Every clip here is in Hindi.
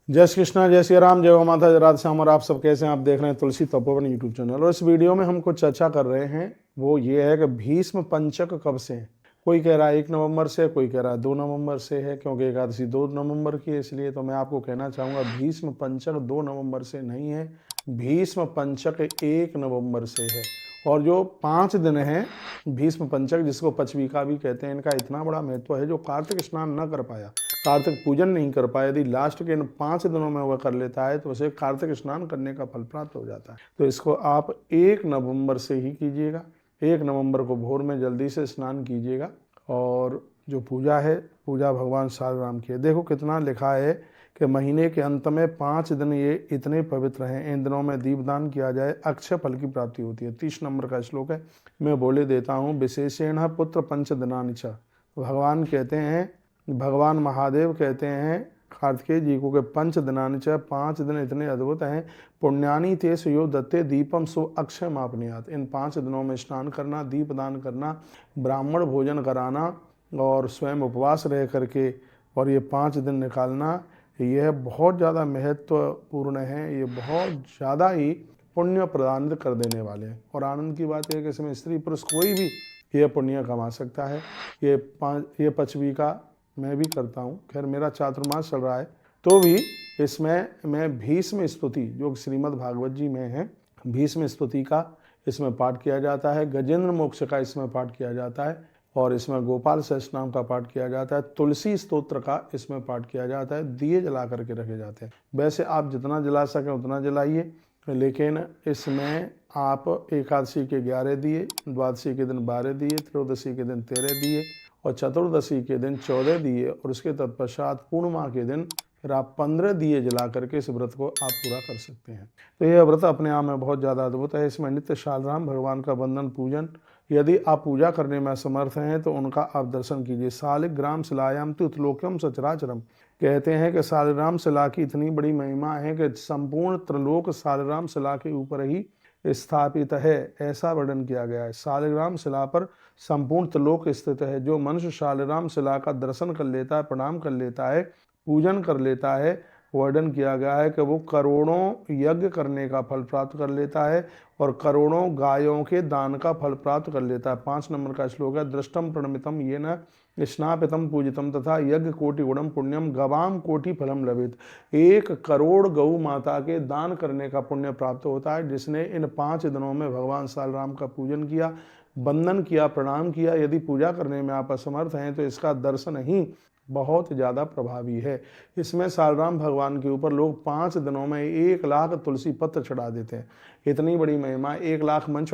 जय श्री कृष्णा, जय श्री राम, जय हो माता, जय राधे श्याम। और आप सब कैसे हैं? आप देख रहे हैं तुलसी तपोवन यूट्यूब चैनल। और इस वीडियो में हम कुछ चर्चा कर रहे हैं, वो ये है कि भीष्म पंचक कब से है। कोई कह रहा है 1 नवंबर से, कोई कह रहा है 2 नवंबर से है, क्योंकि एकादशी 2 नवंबर की है। इसलिए तो मैं आपको कहना चाहूँगा भीष्म पंचक 2 नवंबर से नहीं है, भीष्म पंचक 1 नवंबर से है। और जो 5 दिन हैं भीष्म पंचक, जिसको पचवीका भी कहते हैं, इनका इतना बड़ा महत्व है। जो कार्तिक स्नान न कर पाया, कार्तिक पूजन नहीं कर पाया, यदि लास्ट के इन 5 दिनों में वह कर लेता है तो उसे कार्तिक स्नान करने का फल प्राप्त हो जाता है। तो इसको आप 1 नवंबर से ही कीजिएगा। 1 नवंबर को भोर में जल्दी से स्नान कीजिएगा। और जो पूजा है, पूजा भगवान सालराम की है। देखो कितना लिखा है कि महीने के अंत में 5 दिन ये इतने पवित्र हैं, इन दिनों में दीपदान किया जाए, अक्षय फल की प्राप्ति होती है। 30 नंबर का श्लोक है, मैं बोले देता हूँ। विशेषेण पुत्र पंच दिनानि च, भगवान कहते हैं, भगवान महादेव कहते हैं कार्तिकेय जी को कि पंच दिनानि च, 5 दिन इतने अद्भुत हैं। पुण्यानि ते सुयो दत्ते दीपम सो अक्षय मापनीयात। इन 5 दिनों में स्नान करना, दीपदान करना, ब्राह्मण भोजन कराना और स्वयं उपवास रह करके और ये 5 दिन निकालना, यह बहुत ज़्यादा महत्वपूर्ण है। ये बहुत ज़्यादा ही पुण्य प्रदान कर देने वाले हैं। और आनंद की बात यह है कि इसमें स्त्री पुरुष कोई भी यह पुण्य कमा सकता है। ये पचवीका मैं भी करता हूँ। खैर मेरा चातुर्मास चल रहा है, तो भी इसमें मैं भीष्म स्तुति, जो श्रीमद् भागवत जी में है, भीष्म स्तुति का इसमें पाठ किया जाता है। गजेंद्र मोक्ष का इसमें पाठ किया जाता है। और इसमें गोपाल सहस्रनाम का पाठ किया जाता है। तुलसी स्तोत्र का इसमें पाठ किया जाता है। दिए जला करके रखे जाते हैं। वैसे आप जितना जला सकें उतना जलाइए, लेकिन इसमें आप एकादशी के 11 दिए, द्वादशी के दिन 12 दिए, त्रयोदशी के दिन 13 दिए और चतुर्दशी के दिन 14 दिए और उसके तत्पश्चात पूर्णिमा के दिन फिर आप 15 दिए जला करके इस व्रत को आप पूरा कर सकते हैं। तो यह व्रत अपने आप में बहुत ज़्यादा अद्भुत है। इसमें नित्य शालराम भगवान का वंदन पूजन, यदि आप पूजा करने में असमर्थ हैं तो उनका आप दर्शन कीजिए। शालिग्राम शिलायाम त्युतलोक्यम सचराचरम, कहते हैं कि शालिग्राम शिला की इतनी बड़ी महिमा है कि संपूर्ण त्रिलोक शालिग्राम शिला के ऊपर ही स्थापित है, ऐसा वर्णन किया गया है। शालिग्राम शिला पर संपूर्ण त्रिलोक स्थित है। जो मनुष्य शालिग्राम शिला का दर्शन कर लेता है, प्रणाम कर लेता है, पूजन कर लेता है, वर्णन किया गया है कि वो करोड़ों यज्ञ करने का फल प्राप्त कर लेता है और करोड़ों गायों के दान का फल प्राप्त कर लेता है। 5 नंबर का श्लोक है, दृष्टम प्रणमितम ये न स्नापितम पूजितम तथा यज्ञ कोटि गुणम पुण्यम गवाम कोटि फलम लभित। 1 करोड़ गौ माता के दान करने का पुण्य प्राप्त होता है, जिसने इन 5 दिनों में भगवान सालराम का पूजन किया, वंदन किया, प्रणाम किया। यदि पूजा करने में आप असमर्थ हैं तो इसका दर्शन ही बहुत ज़्यादा प्रभावी है। इसमें सालराम भगवान के ऊपर लोग 5 दिनों में 1 लाख तुलसी पत्र चढ़ा देते हैं। इतनी बड़ी महिमा। 1 लाख मन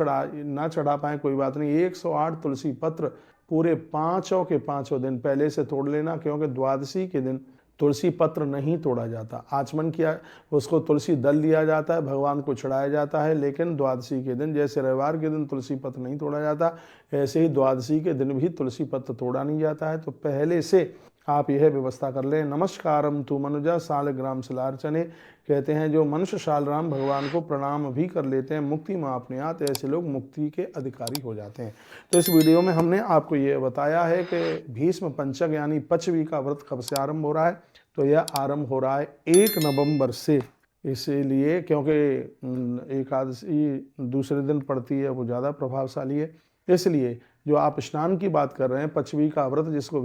ना चढ़ा पाए कोई बात नहीं, 108 तुलसी पत्र पूरे 5 के 5 दिन पहले से तोड़ लेना, क्योंकि द्वादशी के दिन तुलसी पत्र नहीं तोड़ा जाता। आचमन किया, उसको तुलसी दल दिया जाता है, भगवान को चढ़ाया जाता है। लेकिन द्वादशी के दिन, जैसे रविवार के दिन तुलसी पत्र नहीं तोड़ा जाता, ऐसे ही द्वादशी के दिन भी तुलसी पत्र तोड़ा नहीं जाता है। तो पहले से आप यह व्यवस्था कर लें। नमस्कारम तु मनुजा शालिग्राम शिलार्चने, कहते हैं जो मनुष्य शालराम भगवान को प्रणाम भी कर लेते हैं, मुक्ति में अपने आते, ऐसे लोग मुक्ति के अधिकारी हो जाते हैं। तो इस वीडियो में हमने आपको ये बताया है कि भीष्म पंचक यानी पचवी का व्रत कब से आरंभ हो रहा है। तो यह आरंभ हो रहा है 1 नवंबर से, इसीलिए क्योंकि एकादशी दूसरे दिन पड़ती है, वो ज़्यादा प्रभावशाली है। इसलिए जो आप स्नान की बात कर रहे हैं, पचवी का व्रत जिसको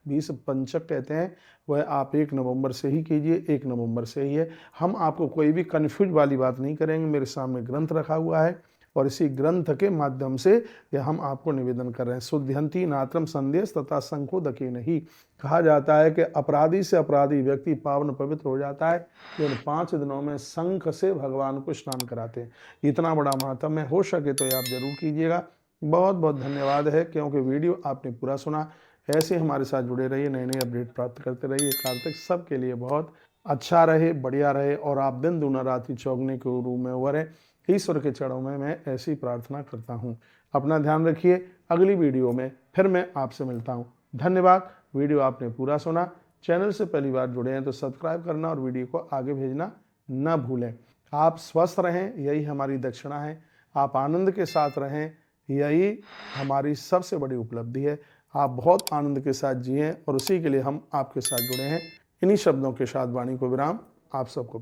भीष्म पंचक कहते हैं, वह आप 1 नवंबर से ही कीजिए। 1 नवंबर से ही है। हम आपको कोई भी कन्फ्यूज वाली बात नहीं करेंगे। मेरे सामने ग्रंथ रखा हुआ है और इसी ग्रंथ के माध्यम से यह हम आपको निवेदन कर रहे हैं। शुद्ध्यंती नात्रम संदेश तथा संकोदके नहीं, कहा जाता है कि अपराधी से अपराधी व्यक्ति पावन पवित्र हो जाता है इन 5 दिनों में शंख से भगवान को स्नान कराते हैं। इतना बड़ा महात्म्य है, हो सके तो ये आप जरूर कीजिएगा। बहुत बहुत धन्यवाद है, क्योंकि वीडियो आपने पूरा सुना। ऐसे हमारे साथ जुड़े रहिए, नए नए अपडेट प्राप्त करते रहिए। कार्तिक सबके लिए बहुत अच्छा रहे, बढ़िया रहे और आप दिन दूना राति चौगने के रूप में उभरें। ईश्वर के चरणों में मैं ऐसी प्रार्थना करता हूँ। अपना ध्यान रखिए। अगली वीडियो में फिर मैं आपसे मिलता हूँ। धन्यवाद। वीडियो आपने पूरा सुना। चैनल से पहली बार जुड़े हैं तो सब्सक्राइब करना और वीडियो को आगे भेजना न भूलें। आप स्वस्थ रहें, यही हमारी दक्षिणा है। आप आनंद के साथ रहें, यही हमारी सबसे बड़ी उपलब्धि है। आप बहुत आनंद के साथ जिएं और उसी के लिए हम आपके साथ जुड़े हैं। इन्हीं शब्दों के साथ वाणी को विराम, आप सबको